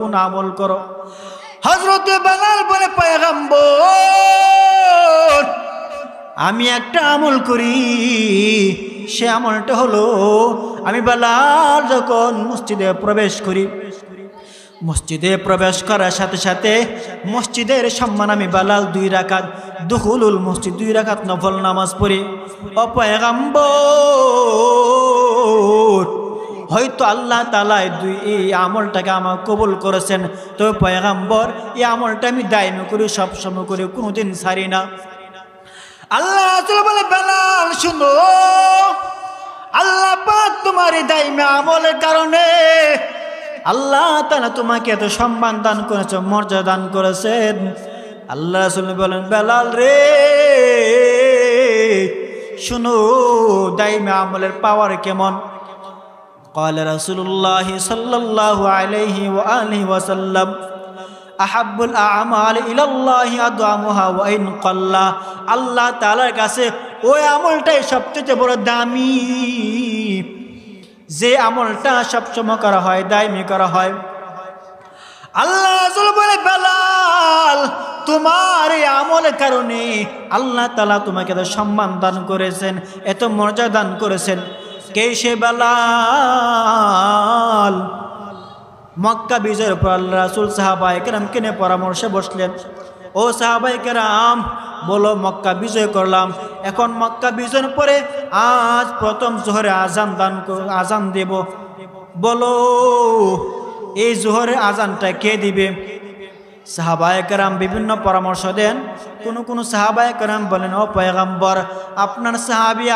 কোন আমল করো। হযরতে বেলাল বলে পয়গম্বর আমি একটা আমল করি, সে আমলটা হলো আমি বেলাল যখন মসজিদে প্রবেশ করি, মসজিদে প্রবেশ করার সাথে সাথে মসজিদের সম্মান আমি বেলাল 2 রাকাত দুখুলুল মসজিদ 2 রাকাত নফল নামাজ পড়ি। ও পয়গম্বর হয়তো আল্লাহ তাআলা এই আমলটাকে আমার কবুল করেছেন, তবে পয়গম্বর এই আমলটা আমি দায়মি করি, সবসময় করি, কোনোদিন ছাড়ি না। আল্লাহ রাসূল বলে বেলাল শুনো, আল্লাহ পাক তোমার এই দায়মি আমলের কারণে আল্লাহ তাআলা তোমাকে এত সম্মান দান করেছেন, মর্যাদা দান করেছেন। আল্লাহ রাসূল বলেন বেলাল রে শুনো দায়মি আমলের পাওয়ার কেমন। قال رسول الله صلى الله عليه وآله وسلم أحب الأعمال إلى الله أدومها وإن قل। আল্লাহ তাআলার কাছে ওই আমলটাই সবচেয়ে বড় দামি, যে আমলটা সবসময় করা হয়, দায়মি করা হয়। আল্লাহ রাসূল বলে বেলাল তোমার এই আমলের কারণে আল্লাহ তাআলা তোমাকে এত সম্মান দান করেছেন, এত মর্যাদা দান করেছেন। কে সে বেলাল? মক্কা বিজয়ের পর আল্লাহ রাসূল সাহাবায়ে কেরামকে নিয়ে পরামর্শে বসলেন। ও সাহাবায়ে কেরাম বলো মক্কা বিজয় করলাম, এখন মক্কা বিজয়ের পরে আজ প্রথম জোহরে আজান দেব, বলো এই জোহরের আজানটা কে দিবে? সাহাবায়ে কেরাম বিভিন্ন পরামর্শ দেন। কোন সাহাবায়ে কেরাম বলেন ও পয়গম্বর আপনার সাহাবী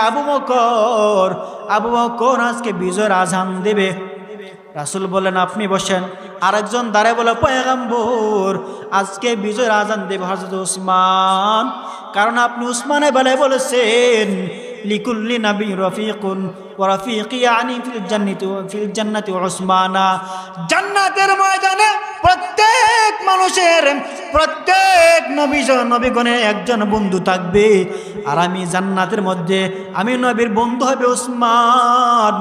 আবু বকর আজকে বিজয়ের আজান দেবে। রাসূল বলেন আপনি বসেন। আরেকজন দাঁড়ায় বলে পয়গম্বর আজকে বিজয়ের আজান দেবে হযরত উসমান, কারণ আপনি উসমানের বেলায় বলেছেন লিকুল্লি নবী রফিকুন ওয়া রফিকি ইয়ানি ফিল জান্নাতি উসমানা। জান্নাতের ময়দানে প্রত্যেক মানুষের, প্রত্যেক নবীগণের একজন বন্ধু থাকবে, আর আমি জান্নাতের মধ্যে আমি নবীর বন্ধু হবে উসমান।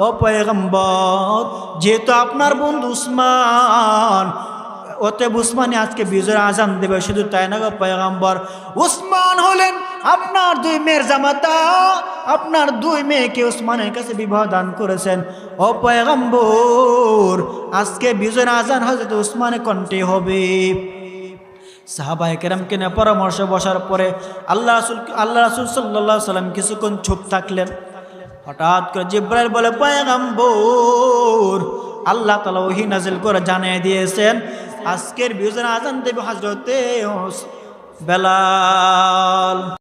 ও পয়গম্বর যেহেতু আপনার বন্ধু উসমান, অতএব উসমানই আজকে বিজয়ের আজান দেবে। শুধু তাই না গো পয়গম্বর, উসমান হলেন আপনার 2 মেয়ের জামাতা, আপনার 2 মেয়েকে উসমানের কাছে বিবাহ দান করেছেন। ও পয়গম্বর আজকে বিজয়ের আজান হযরত উসমানের কণ্ঠে হবে। সাহাবায়ে কেরামকে নিয়ে পরামর্শ বসার পরে আল্লাহ রাসূল সাল্লাল্লাহু আলাইহি সাল্লাম কিছুক্ষণ চুপ থাকলেন। হঠাৎ করে জিবরাইল বলে পয়গম্বর আল্লাহ তাআলা ওহী নাযিল করে জানিয়ে দিয়েছেন আজকের বিজয়ের আজান দেবে হযরতে বেলাল।